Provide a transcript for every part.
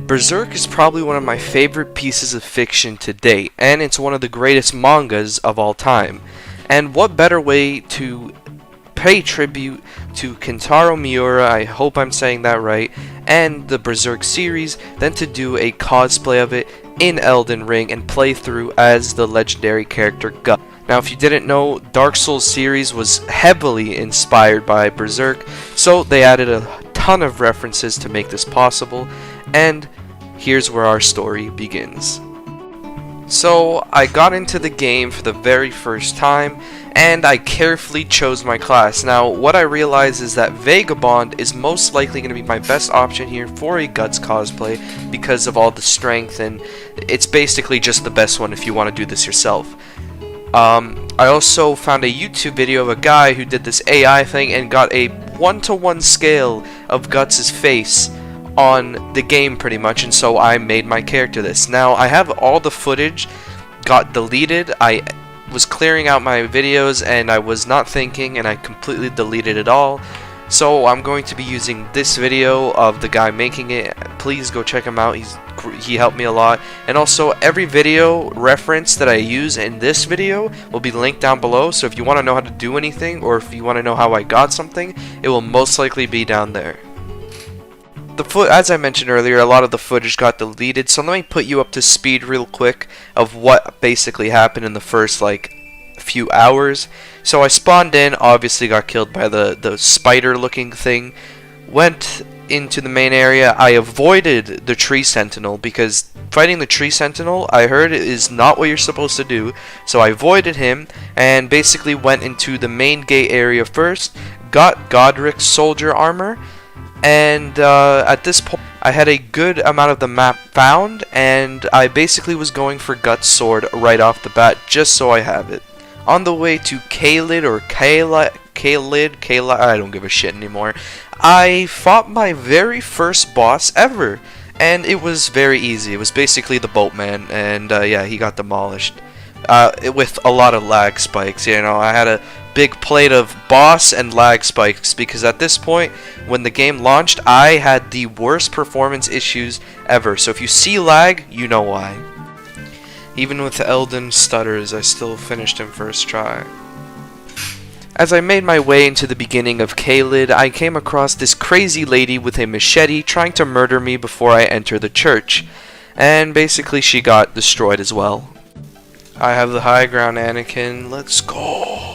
Berserk is probably one of my favorite pieces of fiction to date, and it's one of the greatest mangas of all time. And what better way to pay tribute to Kentaro Miura, I hope I'm saying that right, and the Berserk series than to do a cosplay of it in Elden Ring and play through as the legendary character Guts. Now, if you didn't know, Dark Souls series was heavily inspired by Berserk, so they added a ton of references to make this possible, and here's where our story begins. So, I got into the game for the very first time, and I carefully chose my class. Now, what I realize is that Vagabond is most likely going to be my best option here for a Guts cosplay because of all the strength, and it's basically just the best one if you want to do this yourself. I also found a YouTube video of a guy who did this AI thing and got a 1-to-1 scale of Guts' face on the game pretty much, and so I made my character this. Now, I have all the footage got deleted. I was clearing out my videos and I was not thinking and I completely deleted it all. So I'm going to be using this video of the guy making it. Please go check him out. He helped me a lot. And also every video reference that I use in this video will be linked down below. So if you want to know how to do anything or if you want to know how I got something, it will most likely be down there. As I mentioned earlier, a lot of the footage got deleted, so let me put you up to speed real quick of what basically happened in the first few hours. So I spawned in, obviously got killed by the spider looking thing, went into the main area. I avoided the tree sentinel because fighting the tree sentinel, I heard, is not what you're supposed to do, so I avoided him and basically went into the main gate area first, got Godric's soldier armor, and at this point I had a good amount of the map found, and I basically was going for Guts' sword right off the bat just so I have it. On the way to Kalid or Kalid, I don't give a shit anymore, I fought my very first boss ever, and it was very easy. It was basically the boatman, and yeah, he got demolished with a lot of lag spikes. You know, I had a big plate of boss and lag spikes because at this point when the game launched I had the worst performance issues ever, so if you see lag, you know why. Even with Elden stutters, I still finished him first try. As I made my way into the beginning of Kalid, I came across this crazy lady with a machete trying to murder me before I enter the church, and basically she got destroyed as well. I have the high ground, Anakin, let's go.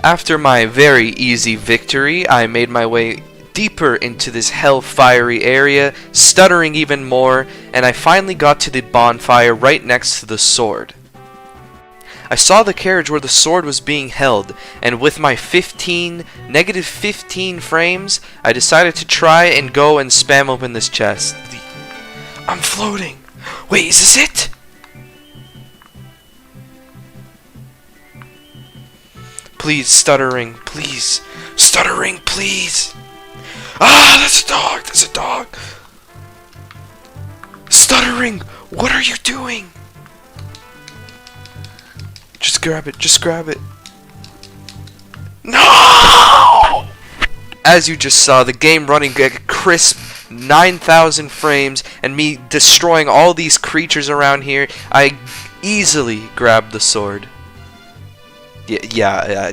After my very easy victory, I made my way deeper into this hell-fiery area, stuttering even more, and I finally got to the bonfire right next to the sword. I saw the carriage where the sword was being held, and with my negative 15 frames, I decided to try and go and spam open this chest. I'm floating! Wait, is this it? Please, stuttering, please. Stuttering, please. Ah, that's a dog, that's a dog. Stuttering, what are you doing? Just grab it, just grab it. No! As you just saw, the game running at a crisp 9,000 frames and me destroying all these creatures around here, I easily grabbed the sword. Yeah,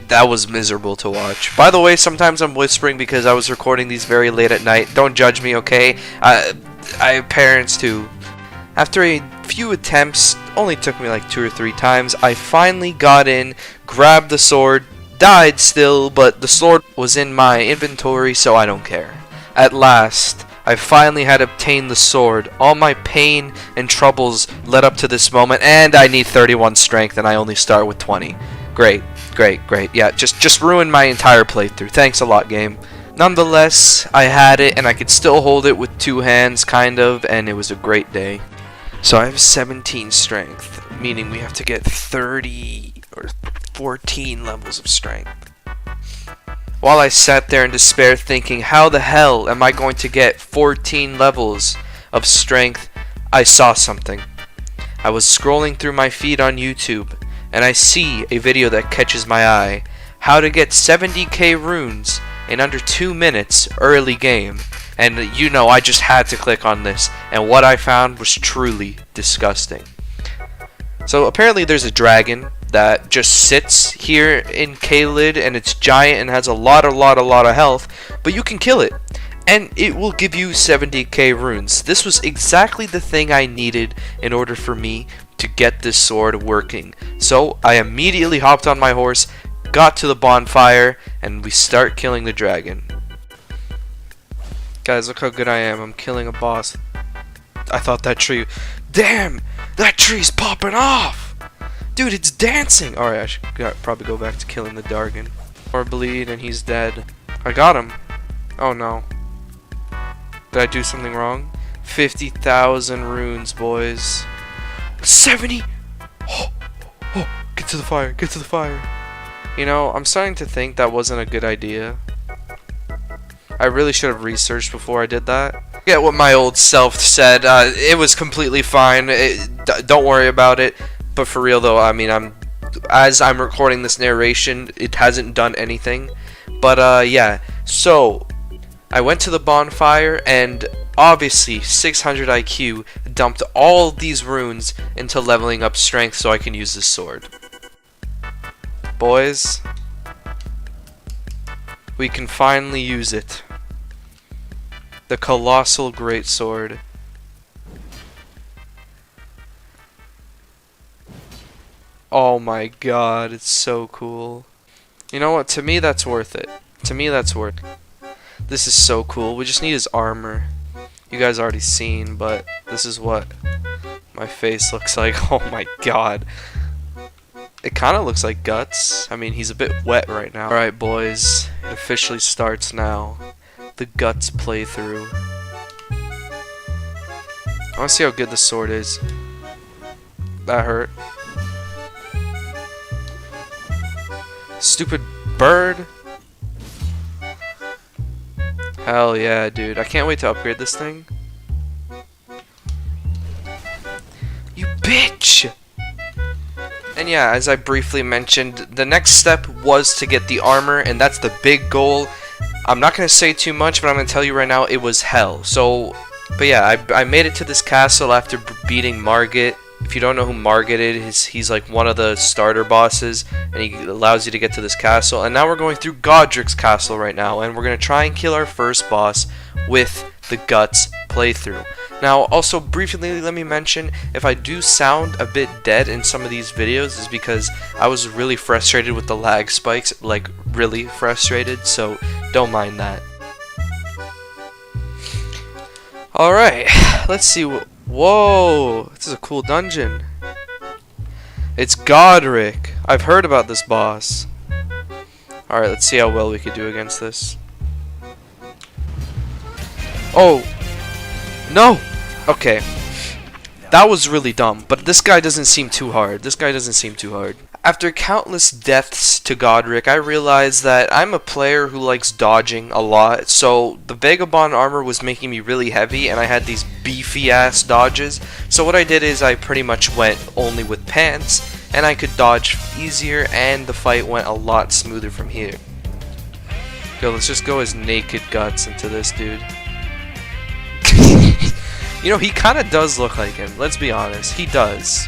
that was miserable to watch. By the way, sometimes I'm whispering because I was recording these very late at night. Don't judge me, okay? I have parents too. After a few attempts, only took me like 2 or 3 times, I finally got in, grabbed the sword, died still, but the sword was in my inventory, so I don't care. At last, I finally had obtained the sword. All my pain and troubles led up to this moment, and I need 31 strength, and I only start with 20. Great, great, great. Yeah, just ruined my entire playthrough. Thanks a lot, game. Nonetheless, I had it, and I could still hold it with 2 hands, kind of, and it was a great day. So I have 17 strength, meaning we have to get 30 or 14 levels of strength. While I sat there in despair thinking, how the hell am I going to get 14 levels of strength, I saw something. I was scrolling through my feed on YouTube, and I see a video that catches my eye. How to get 70k runes in under 2 minutes early game. And you know, I just had to click on this, and what I found was truly disgusting. So apparently there's a dragon that just sits here in Caelid, and it's giant and has a lot of health, but you can kill it, and it will give you 70k runes. This was exactly the thing I needed in order for me to get this sword working. So I immediately hopped on my horse, got to the bonfire, and we start killing the dragon. Guys, look how good I am. I'm killing a boss. I thought that tree... Damn! That tree's popping off! Dude, it's dancing! Alright, I should probably go back to killing the dragon. Or bleed, and he's dead. I got him. Oh no. Did I do something wrong? 50,000 runes, boys. 70! Oh, get to the fire, get to the fire. You know, I'm starting to think that wasn't a good idea. I really should have researched before I did that. I get what my old self said. It was completely fine. Don't worry about it. But for real though, I mean, as I'm recording this narration, it hasn't done anything. But yeah, so I went to the bonfire, and obviously 600 IQ dumped all these runes into leveling up strength so I can use this sword. Boys, we can finally use it. The colossal greatsword. Oh my god, it's so cool. You know what? To me, that's worth it. To me, that's worth it. This is so cool. We just need his armor. You guys already seen, but this is what my face looks like. Oh my god. It kind of looks like guts. I mean, he's a bit wet right now. Alright, boys. It officially starts now. The guts playthrough. I want to see how good the sword is. That hurt. Stupid bird. Hell yeah, dude. I can't wait to upgrade this thing. You bitch! And yeah, as I briefly mentioned, the next step was to get the armor, and that's the big goal. I'm not going to say too much, but I'm going to tell you right now, it was hell. So, but yeah, I made it to this castle after beating Margit. If you don't know who Margit is, he's like one of the starter bosses, and he allows you to get to this castle. And now we're going through Godric's castle right now, and we're going to try and kill our first boss with the Guts playthrough. Now, also briefly, let me mention, if I do sound a bit dead in some of these videos, is because I was really frustrated with the lag spikes, like really frustrated, so don't mind that. Alright, let's see what... Whoa, this is a cool dungeon. It's Godric. I've heard about this boss. Alright, let's see how well we could do against this. Oh! No! Okay. That was really dumb, but this guy doesn't seem too hard. This guy doesn't seem too hard. After countless deaths to Godric, I realized that I'm a player who likes dodging a lot, so the Vagabond armor was making me really heavy, and I had these beefy ass dodges. So what I did is I pretty much went only with pants, and I could dodge easier, and the fight went a lot smoother from here. Yo, let's just go as naked Guts into this dude. You know, he kind of does look like him, let's be honest, he does.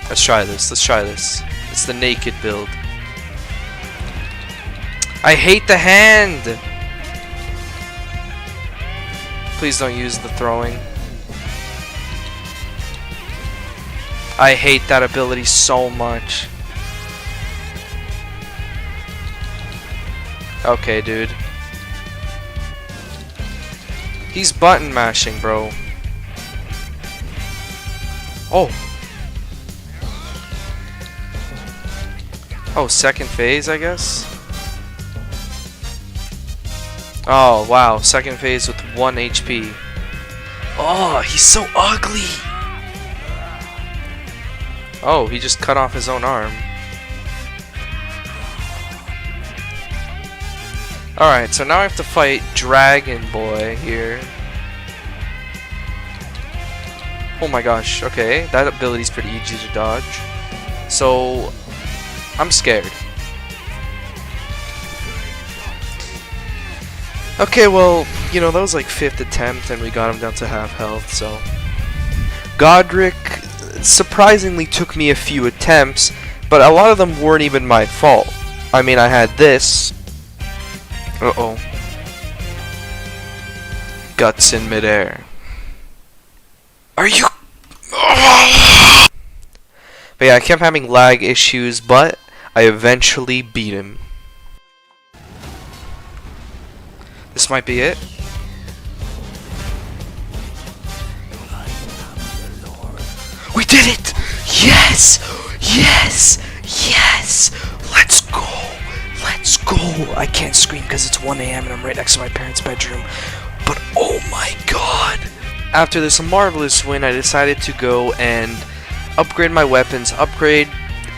Let's try this. Let's try this. It's the naked build. I hate the hand! Please don't use the throwing. I hate that ability so much. Okay, dude. He's button mashing, bro. Oh! Oh, second phase, I guess? Oh, wow. Second phase with 1 HP. Oh, he's so ugly! Oh, he just cut off his own arm. Alright, so now I have to fight Dragon Boy here. Oh my gosh, okay. That ability's pretty easy to dodge. So... I'm scared. Okay, well, you know, that was like 5th attempt, and we got him down to half health, so... Godric surprisingly took me a few attempts, but a lot of them weren't even my fault. I mean, I had this. Uh-oh. Guts in midair. Are you... But yeah, I kept having lag issues, but I eventually beat him. This might be it. We did it! Yes! Yes! Yes! Let's go! Let's go! I can't scream because it's 1 AM and I'm right next to my parents' bedroom. But oh my god! After this marvelous win, I decided to go and upgrade my weapons, upgrade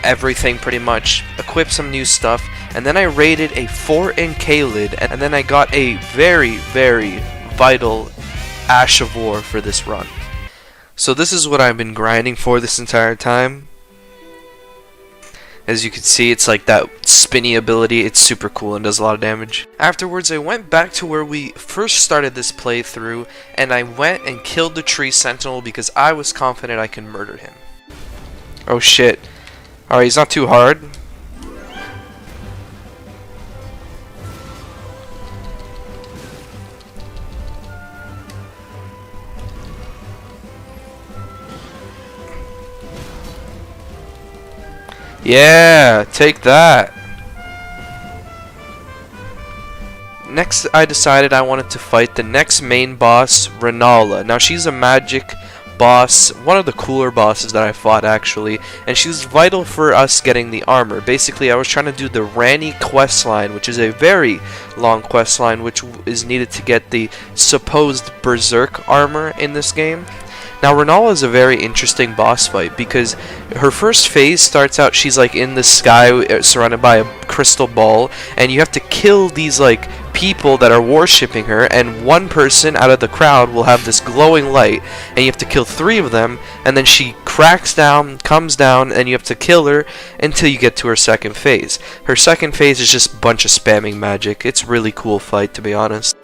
everything pretty much, equip some new stuff, and then I raided a 4 Caelid, and then I got a very, very vital Ash of War for this run. So this is what I've been grinding for this entire time. As you can see, it's like that spinny ability. It's super cool and does a lot of damage. Afterwards, I went back to where we first started this playthrough, and I went and killed the tree sentinel because I was confident I can murder him. Oh shit. Alright, he's not too hard. Yeah, take that. Next, I decided I wanted to fight the next main boss, Renala. Now, she's a magic boss, one of the cooler bosses that I fought actually, and she's vital for us getting the armor. Basically, I was trying to do the Ranni questline, which is a very long questline, which is needed to get the supposed Berserk armor in this game. Now, Renala is a very interesting boss fight because her first phase starts out, she's like in the sky surrounded by a crystal ball, and you have to kill these like people that are worshipping her, and one person out of the crowd will have this glowing light, and you have to kill 3 of them, and then she cracks down, comes down, and you have to kill her until you get to her second phase. Her second phase is just a bunch of spamming magic. It's a really cool fight, to be honest.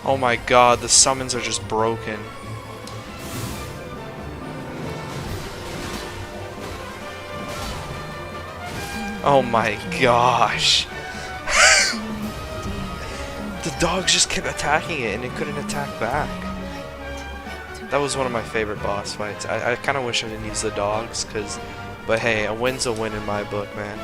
Oh my god, the summons are just broken. Oh my gosh. The dogs just kept attacking it and it couldn't attack back. That was one of my favorite boss fights. I kind of wish I didn't use the dogs, but hey, a win's a win in my book, man.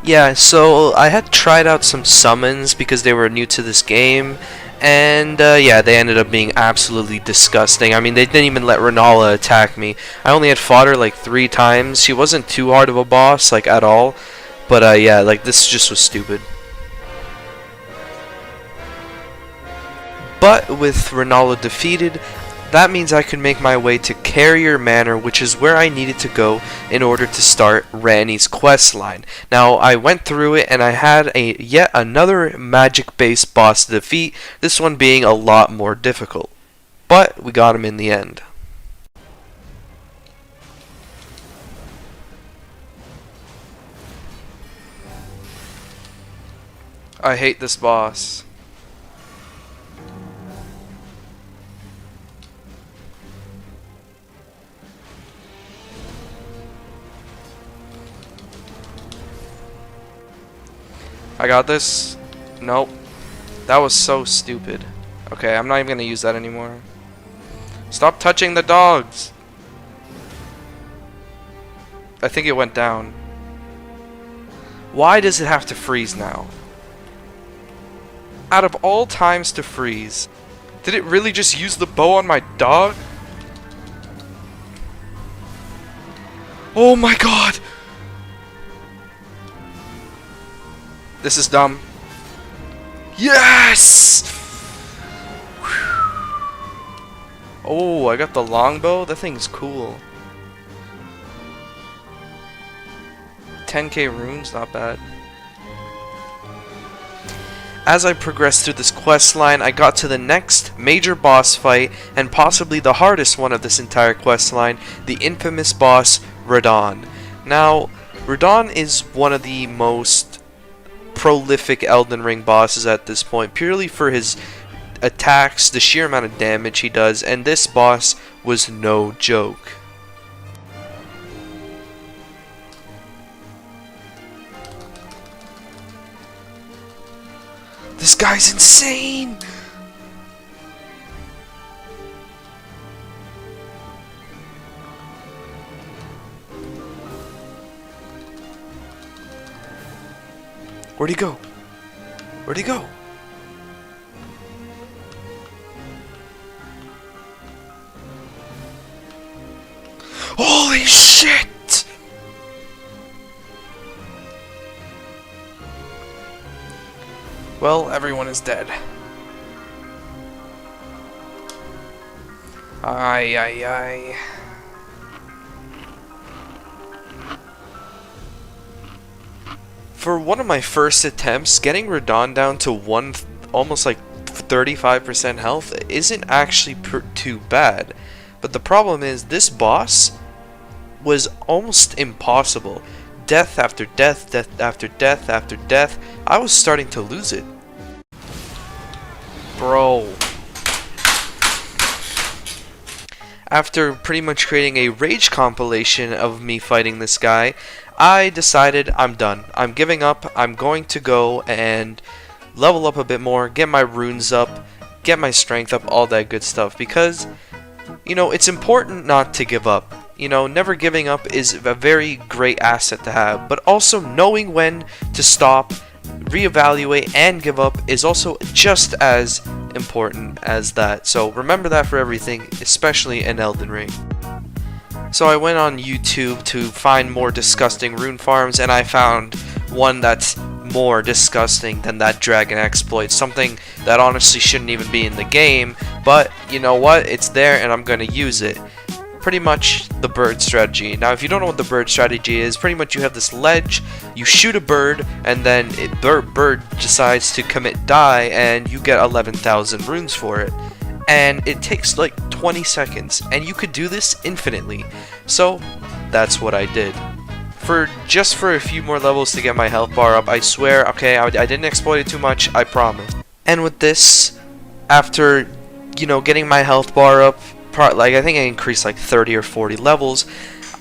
Yeah, so I had tried out some summons because they were new to this game, and yeah, they ended up being absolutely disgusting. I mean, they didn't even let Renala attack me. I only had fought her like 3 times. She wasn't too hard of a boss, like, at all, but yeah, like, this just was stupid. But with Renala defeated, that means I can make my way to Carrier Manor, which is where I needed to go in order to start Ranni's questline. Now, I went through it and I had yet another magic-based boss to defeat, this one being a lot more difficult. But we got him in the end. I hate this boss. I got this. Nope. That was so stupid. Okay, I'm not even gonna use that anymore. Stop touching the dogs! I think it went down. Why does it have to freeze now? Out of all times to freeze, did it really just use the bow on my dog? Oh my god! This is dumb. Yes! Oh, I got the longbow? That thing's cool. 10k runes, not bad. As I progressed through this quest line, I got to the next major boss fight, and possibly the hardest one of this entire quest line, the infamous boss, Radon. Now, Radon is one of the most prolific Elden Ring bosses at this point, purely for his attacks, the sheer amount of damage he does, and this boss was no joke. This guy's insane! Where'd he go? Where'd he go? Holy shit! Well, everyone is dead. Ay, ay, ay. For one of my first attempts, getting Radon down to almost like 35% health isn't actually too bad. But the problem is, this boss was almost impossible. Death after death, death after death after death. I was starting to lose it. Bro. After pretty much creating a rage compilation of me fighting this guy, I decided I'm done. I'm giving up. I'm going to go and level up a bit more, get my runes up, get my strength up, all that good stuff. Because, you know, it's important not to give up. You know, never giving up is a very great asset to have, but also knowing when to stop, reevaluate, and give up is also just as important as that. So remember that for everything, especially in Elden Ring. So I went on YouTube to find more disgusting rune farms, and I found one that's more disgusting than that dragon exploit, something that honestly shouldn't even be in the game, but you know what, it's there and I'm gonna use it. Pretty much the bird strategy. Now if you don't know what the bird strategy is, pretty much you have this ledge, you shoot a bird, and then bird decides to commit die, and you get 11,000 runes for it. And it takes like 20 seconds, and you could do this infinitely. So that's what I did. Just for a few more levels to get my health bar up. I swear, okay, I didn't exploit it too much, I promise. And with this, after, you know, getting my health bar up, like I think I increased like 30 or 40 levels,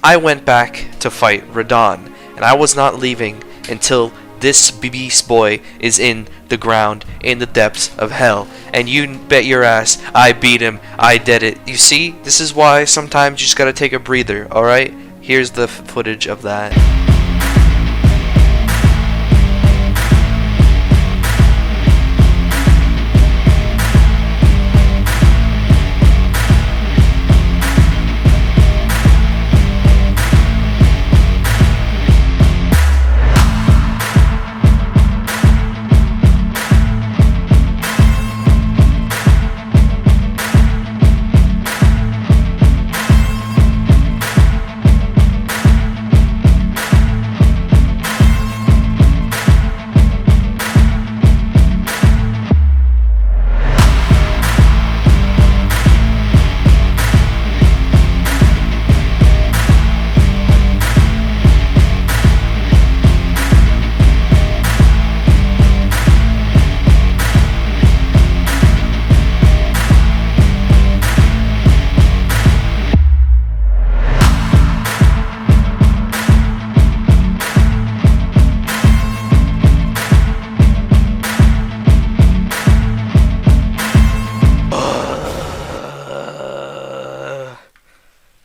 I went back to fight Radon, and I was not leaving until this beast boy is in the ground, in the depths of hell. And you bet your ass I beat him. I did it. You see, this is why sometimes you just gotta take a breather, alright? Here's the footage of that.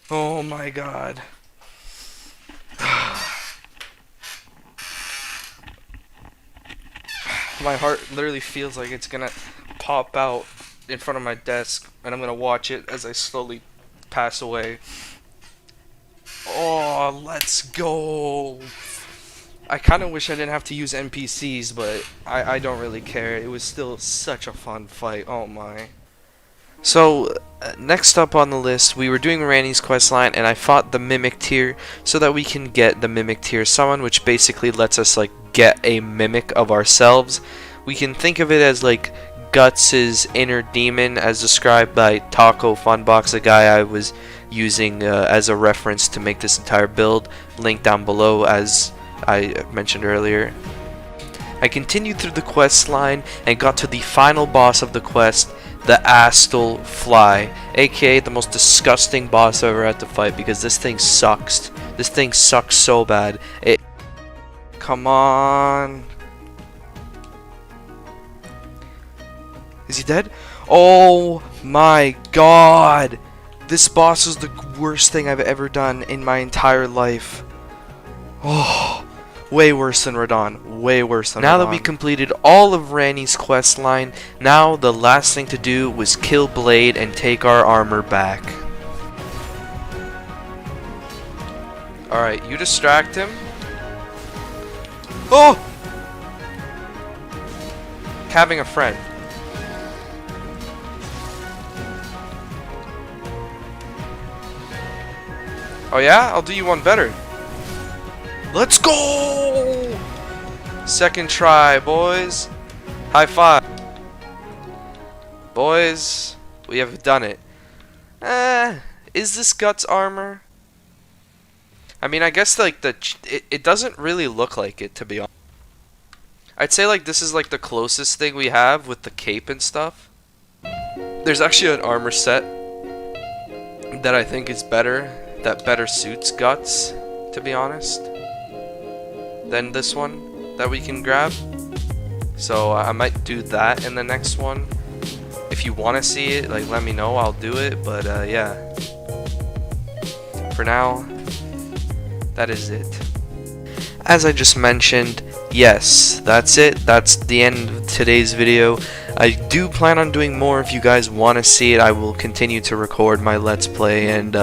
Oh my god. My heart literally feels like it's gonna pop out in front of my desk, and I'm gonna watch it as I slowly pass away. Oh, let's go. I kind of wish I didn't have to use NPCs, but I don't really care. It was still such a fun fight. Oh my. So, next up on the list, we were doing Randy's questline, and I fought the Mimic tier so that we can get the Mimic tier summon, which basically lets us like get a mimic of ourselves, We can think of it as like Guts' inner demon, as described by Taco Funbox, the guy I was using as a reference to make this entire build. Link down below, as I mentioned earlier. I continued through the quest line and got to the final boss of the quest, the Astral Fly, aka the most disgusting boss I've ever had to fight, because this thing sucks. This thing sucks so bad. Come on. Is he dead? Oh my god! This boss is the worst thing I've ever done in my entire life. Oh, way worse than Radon. Way worse than Radon. Now that we completed all of Ranni's quest line, now the last thing to do was kill Blade and take our armor back. Alright, you distract him. Oh! Having a friend. Oh yeah? I'll do you one better. Let's go! Second try, boys. High five. Boys, we have done it. Is this Guts armor? I mean, I guess like it doesn't really look like it, to be honest. I'd say like this is like the closest thing we have with the cape and stuff. There's actually an armor set that I think is better, that better suits Guts, to be honest, than this one that we can grab. So I might do that in the next one. If you want to see it, like, let me know, I'll do it. But yeah, for now, that is it. As I just mentioned, yes, that's it. That's the end of today's video. I do plan on doing more. If you guys want to see it, I will continue to record my Let's Play, and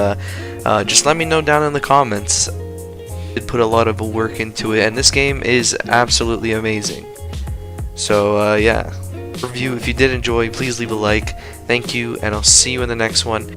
just let me know down in the comments. I did put a lot of work into it, and this game is absolutely amazing. So yeah, review. If you did enjoy, please leave a like. Thank you, and I'll see you in the next one.